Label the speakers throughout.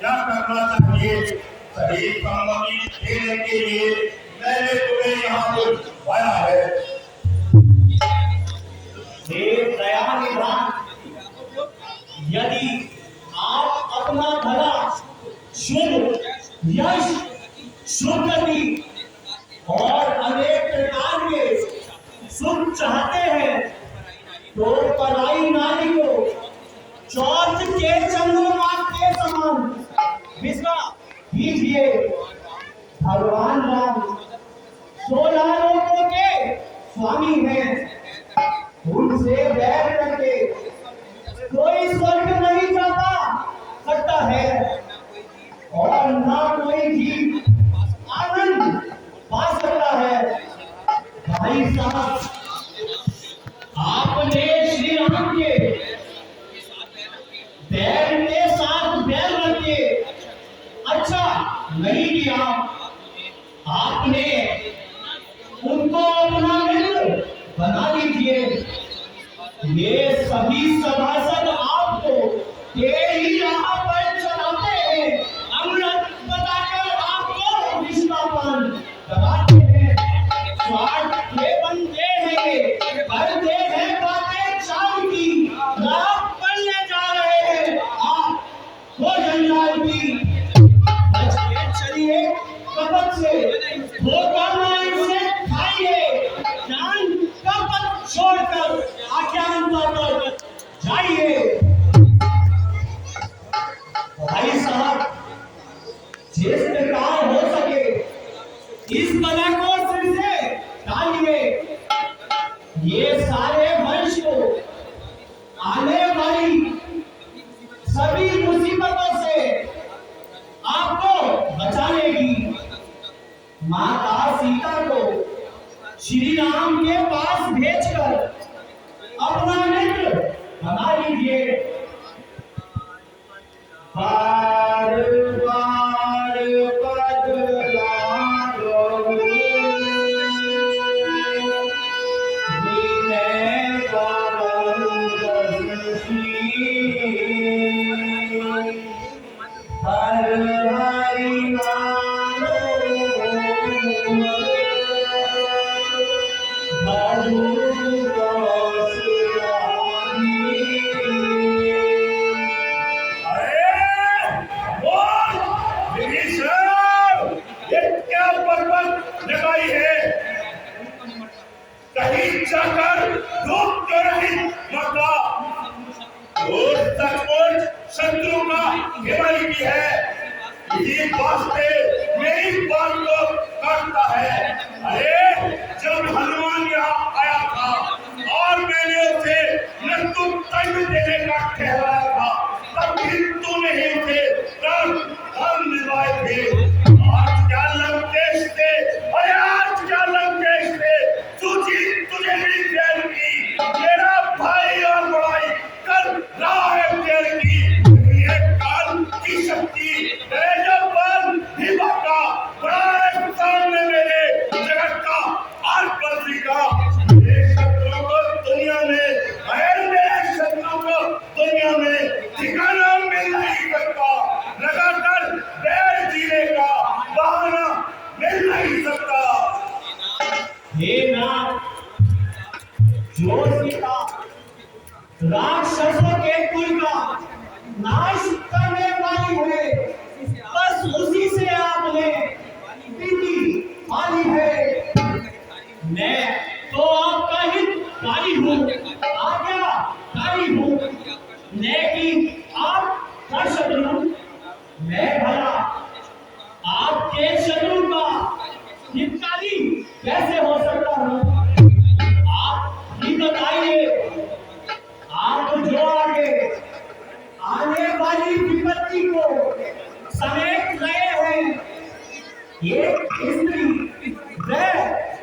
Speaker 1: क्या करना चाहिए। सही सम्मति देने के लिए मैंने तुम्हें यहाँ पर बुलाया है।
Speaker 2: हे दयानिधान, यदि आप अपना भला, शुभ यश, सुगति और अनेक प्रकार के सुख चाहते हैं तो पराई नारी को चौथ के चंद्रमा के समान विश्वास कीजिए। भगवान राम 16 लोकों के स्वामी हैं, उनसे बैर करके कोई स्वर्ग नहीं जाता सकता है और ना कोई भी आनंद पा सकता है। भाई साहब, आपने श्री राम के बैर के साथ बैर रखे, अच्छा नहीं किया। आपने उनको अपना मित्र बना लीजिए। ये सभी सभासद आपको तेरी राह पर चलाते हैं, अमृत बताकर आपको विश्वापान कराते हैं। स्वार्थ के बंदे हैं, करते हैं बातें चाल की, लाभ करने जा रहे हैं आप वो जंजाल की। बच के चलिए कपट से, धोखा मार से खाइए, जान कपट छोड़कर अज्ञानता पर जाइए। भाई साहब, जिस प्रकार हो सके इस कला को फिर से डालिए। ये सारे वंश को आने वाली सभी मुसीबतों से आपको बचाएगी। माता सीता को श्री राम के पास भेजकर अपना मित्र बना लीजिए। बार बार बदलाओ विनय का बंदसी, हर हरि मानो
Speaker 1: लगाई है, कहीं जाकर धूप तो नहीं मरता। और सचमुच शत्रु का हिमालय भी है, इसी वास्ते मेरी बात को काटता है। अरे जब हनुमान यहाँ आया था और मैंने उसे मृत्यु दंड देने का कहलाया था, तब भी तूने ही उसे हम निभाए थे। आज क्या लंकेश थे, अरे आज क्या लंकेश थे, तुझे भी जेल की, मेरा भाई और बड़ाई कर रहा है जेल की। ये काल की शक्ति है जब बल हिमा का बड़ा है सामने मेरे जगत का आर पृथ्वी का। मेरे शत्रु को दुनिया में, मेरे शत्रु को दुनिया में ठिकाना मिल नहीं सकता, लगातार बैर जीने का बहाना मिल नहीं सकता।
Speaker 2: हे नाथ, जो सीता राक्षसों के कुल का नाश करने वाली है, बस उसी से आपने प्रीति पाली है। मैं तो आपका हितकारी हूँ, आज्ञाकारी हूँ, लेकिन आप का शत्रु, मैं भला आपके शत्रु का हितकारी कैसे हो सकता हूँ? आप ही बताइए। आप जो आने वाली विपत्ति को समेट रहे हैं, ये स्त्री वह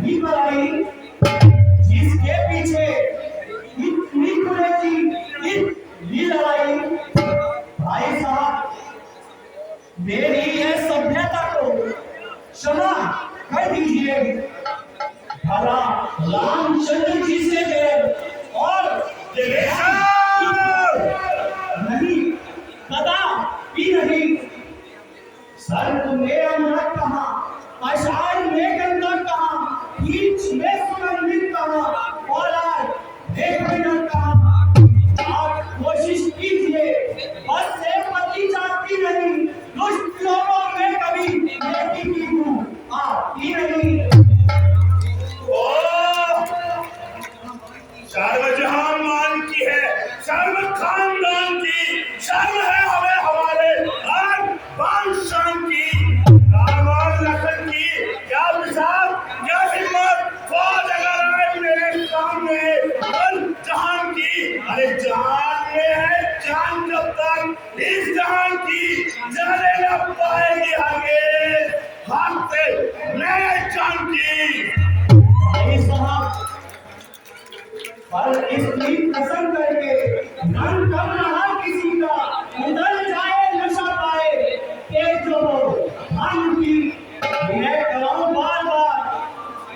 Speaker 2: भी बनाई जिसके पीछे इतनी कुरीति, इतनी लड़ाई। भाई साहब, मेरी यह सभ्यता को क्षमा कर दीजिए। भला रामचंद्र जी से और नहीं, कदा भी नहीं। सर्द में अमृत कहाँ, अषाढ़ में गंधक कहाँ, बीच में सुगंधित कहाँ, और आज भेंट कहाँ। आप कोशिश कीजिए, बस से पति जाती नहीं, दुष्ट लोगों में कभी नेकी की बू आती नहीं।
Speaker 1: शर्म जहां मान की है, शर्म खानदान की, शर्म है हमें हमारे आन बान शान की, दामाद लखन की। क्या विशाल, क्या हिम्मत, फौज अगर आए मेरे सामने जहान की। अरे जहान में है जान, जब तक इस जहान की जाने न पाएगी आगे हाथ से मैं जान की।
Speaker 2: भाई साहब, पर इसकी कसम करके मन कम रहा किसी का, उधर जाए नशा पाए के जो हम की। मैं कहूँ बार बार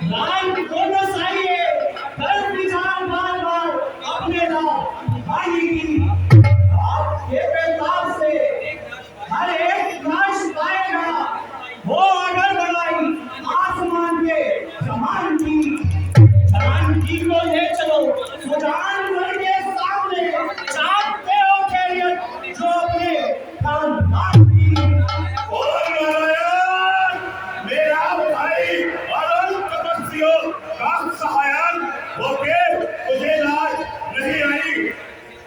Speaker 2: लाइन को नसाइए, कर विचार बार बार अपने नाम भाई की। आपके प्रताप से हर एक नाश पाएगा, वो अगर बढ़ाई आसमान के समान की। जानकी को ले चलो सुजान गढ़ के सामने, चाहते हो खैरियत जो अपने खानदान की।
Speaker 1: और नारायण मेरा भाई और तपस्वियों का सहायक होके तुझे लाज नहीं आई।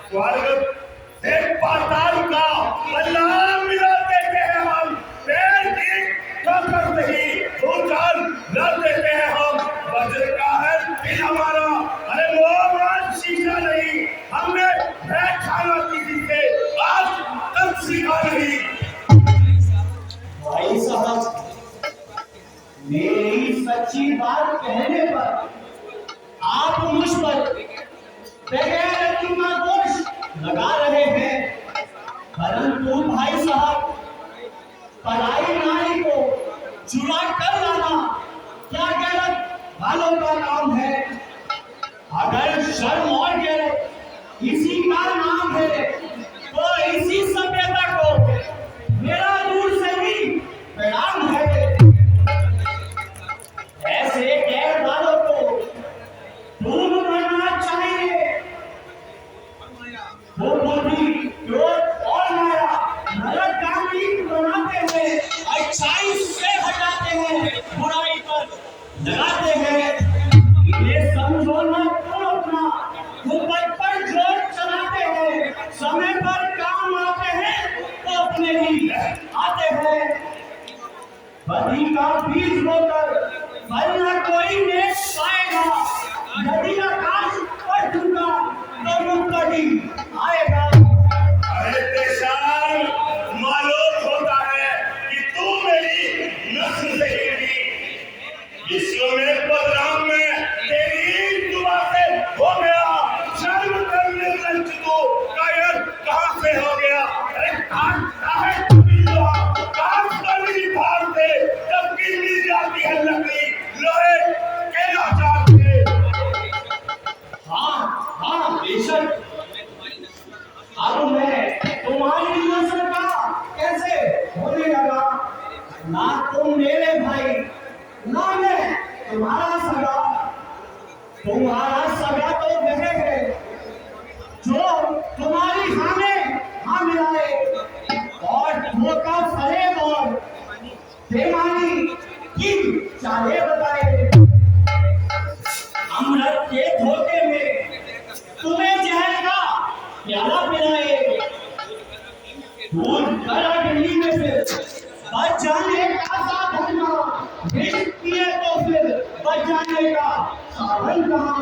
Speaker 1: स्वर्ग से पाताल का अल्लाह मिला देते हैं हम, पैर की ठोकर नहीं उछाल लड़ देते हैं हम। वज्र का है दिल हमारा, अरे मोहमान सीखा नहीं हमने, बैठाना किसी से आज तक सीखा नहीं।
Speaker 2: भाई साहब, मेरी सच्ची बात कहने पर आप मुझ पर बगैर तुमा दोष लगा रहे हैं, परंतु भाई साहब, पढ़ाई नारी को चुरा कर लाना क्या गलत वालों का काम है? अगर शर्म और गैरत इसी का नाम है, तो इसी सभ्यता को मेरा दूर से ही प्रणाम है। ऐसे गैर वालों को धूम करना चाहिए। वो बुद्धि, क्रोध और माया नरकगामी बनाते हैं, अच्छाई से हटाते हैं, बुराई पर लगाते हैं। ये समझो ना तुम अपना, ऊपर पर जोर चलाते हैं, समय पर काम आते हैं तो अपने ही आते हैं। बदी का बीज बोकर फलना कोई नेक पाएगा, यदि आकाश पर झुका तो मुक्ति आएगा।
Speaker 1: अरे पेशान, मालूम होता है कि तू मेरी नस्ल से हिली, विश्व में प्रोग्राम में तेरी दुआ से हो गया। शर्म करने लंच को कायर कहाँ से हो गया? अरे कहाँ है तुम्ही दुआ, कहाँ कभी भार से जब गिरनी जाती है लकड़ी लोहे के औजार से।
Speaker 2: हाँ हाँ बेशक, अब मैं तुम्हारी नस्ल का कैसे होने लगा? ना तुम मेरे भाई, ना मैं तुम्हारा सगा। तुम्हारा सगा तो वह है जो तुम्हारी हाँ में हाँ मिलाए, और धोखा फरेब और बेईमानी की चाले बताए। अमृत के धोखे में तुम्हें जहर का प्याला पिलाए, दूध करा गली में फिर बच जाने का साधन कहाँ, विष पिए तो फिर बच जाने का साधन कहाँ।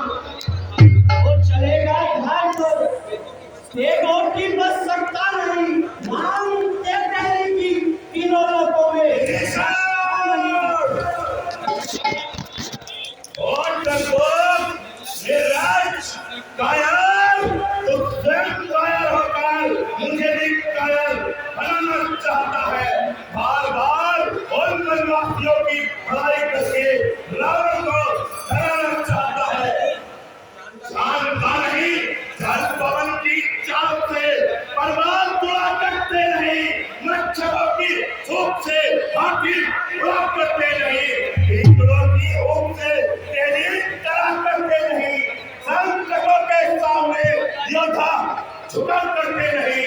Speaker 2: वो चलेगा घर पर देखो कि बच सकता नहीं, मांगते पहले की तीनों लोगों में
Speaker 1: और डरपोक, निराश, कायर, तो स्वयं कायर होकर मुझे भी कायर बनाना चाहता है। बार बार उन वनवासियों की भलाई करके रावण को हराना चाहता है। शांता नहीं, धन पवन की चाल से, परवान तुड़ा करते नहीं, मच्छरों की धूप से की उड़ा करते नहीं, इंद्रों की ऊँट से तेरी तरह करते नहीं, संकटों के सामने योद्धा झुका करते नहीं।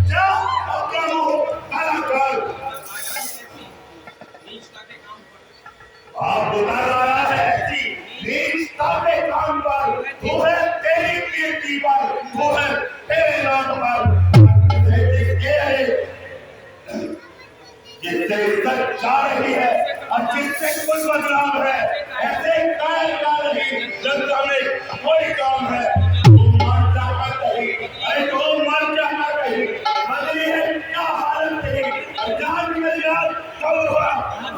Speaker 1: जा अपना मुंह काला कर। आप बता रहा है ऐसी नीचता के काम पर, वो है तेरी कीर्ति पर, वो है तेरे नाम पर। जिससे इज्जत जा रही है और जिससे कुछ बदलाव है, ऐसे कायरकार ही जनता में कोई काम है। वो मर जाता कहीं, अरे वो मर जाता कहीं, बदली है क्या हालत तेरी, जान निकल जाए कब हुआ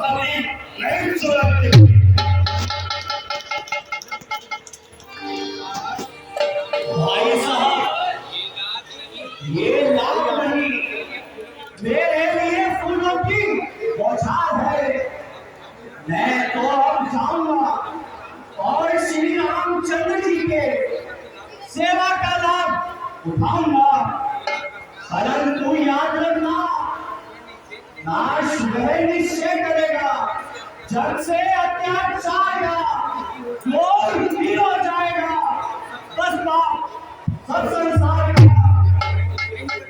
Speaker 1: अभी नहीं सुलगती।
Speaker 2: भाई साहब, ये लाभ नहीं, मेरे लिए फूलों की बौछार है। मैं तो अब जाऊंगा और श्री रामचंद्र जी के सेवा का लाभ उठाऊंगा, परंतु याद रखना, नाश वह निश्चय करेगा जब से अत्याचार का क्रोध भी हो जाएगा। बस बात सब संसार का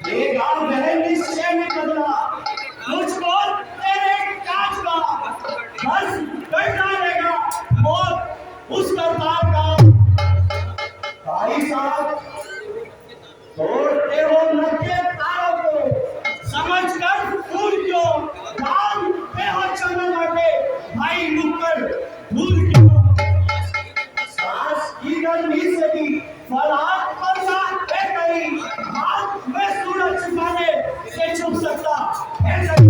Speaker 2: ये गांव वह निश्चय में बदला, मुझको तेरे काज का बस कर डालेगा मौत उस करतार का। भाई साहब, तोड़ते हो नर के तारों को, समझ कर फूल क्यों डालते हो चंद्रमा के, भाई मुकर भूल क्यों। सांस की गर्मी से भी फलाट पलसा है कहीं, हाथ में सूरज छिपाने से छुप सकता है सही।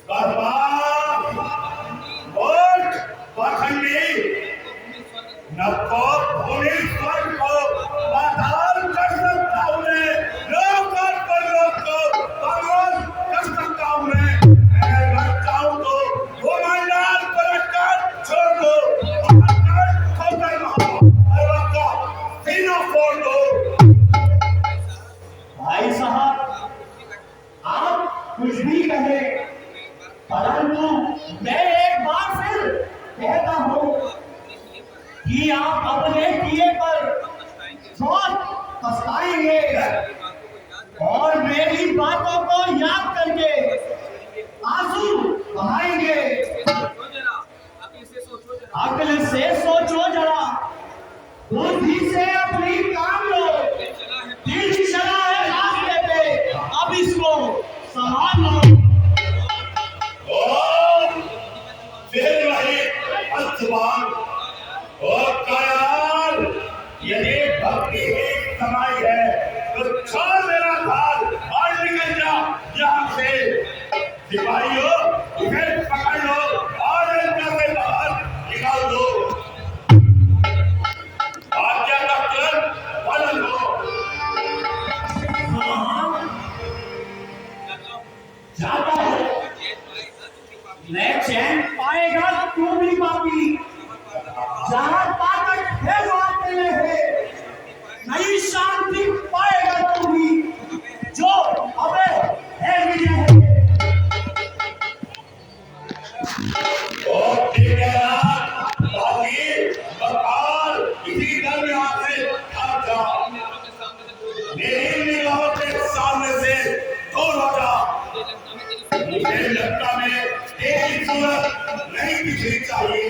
Speaker 1: बर्बाद वोट पाखंडी न तो भूमि स्वर्ग को पाताल कर सकता हूँ मैं, लोक पर लोक को पागल कर सकता हूँ मैं लगता हूँ तो वो मंडल पलटकर छोड़ दो, पलटकर खोकर मारो और उसका सीना फोड़ दो।
Speaker 2: भाई साहब, आप कुछ भी कहे, परंतु मैं एक बार फिर कहता हूँ कि आप अपने किए पर बहुत पछताएंगे और मेरी बातों को याद करके आंसू बहाएंगे। अक्ल से सोचो जरा, बुद्धि से अपनी काम लो, दिल चला है रास्ते पे, अब इसको संभाल लो।
Speaker 1: फिर वही अस्तवान और कायाल, यदि भक्ति ही समाई है तो छोड़ मेरा घर और निकल जा यहाँ से। सिपाहियों, इन्हें पकड़ लो और इनका से बाहर निकाल दो। आज्ञा का तुरंत पालन हो।
Speaker 2: जाता है, मैं चैन पाएगा तू भी पापी, जहाँ ताकत है वहाँ तेरे है, नई शांति पाएगा तू भी, जो अबे है विजय है।
Speaker 1: और ठीक है यार, बाकी बकाल इसी दरमियान से हट जा, मेरी निगाहों के सामने से दूर हो जा। मुझे लंका में तेरी सूरत नहीं दिखनी चाहिए।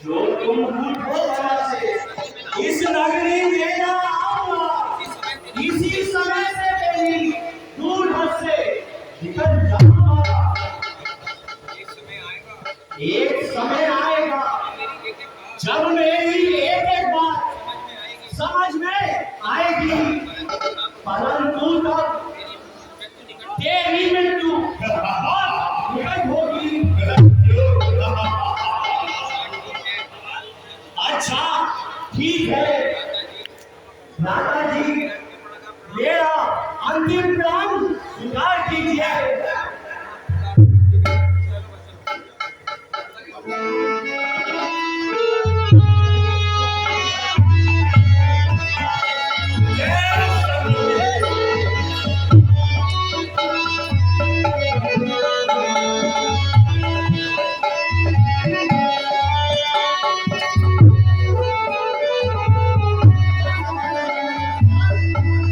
Speaker 2: जो तुम रूठो बला से इस नगरी में ना आऊंगा, इसी समय से तेरी दूर हद से निकल जाऊंगा। एक समय आएगा जब मेरी एक एक बात समझ में आएगी, परंतु तब तेरी मृत्यु बहुत निकट होगी। अच्छा ठीक है दादाजी, मेरा अंतिम प्लान स्वीकार कीजिए।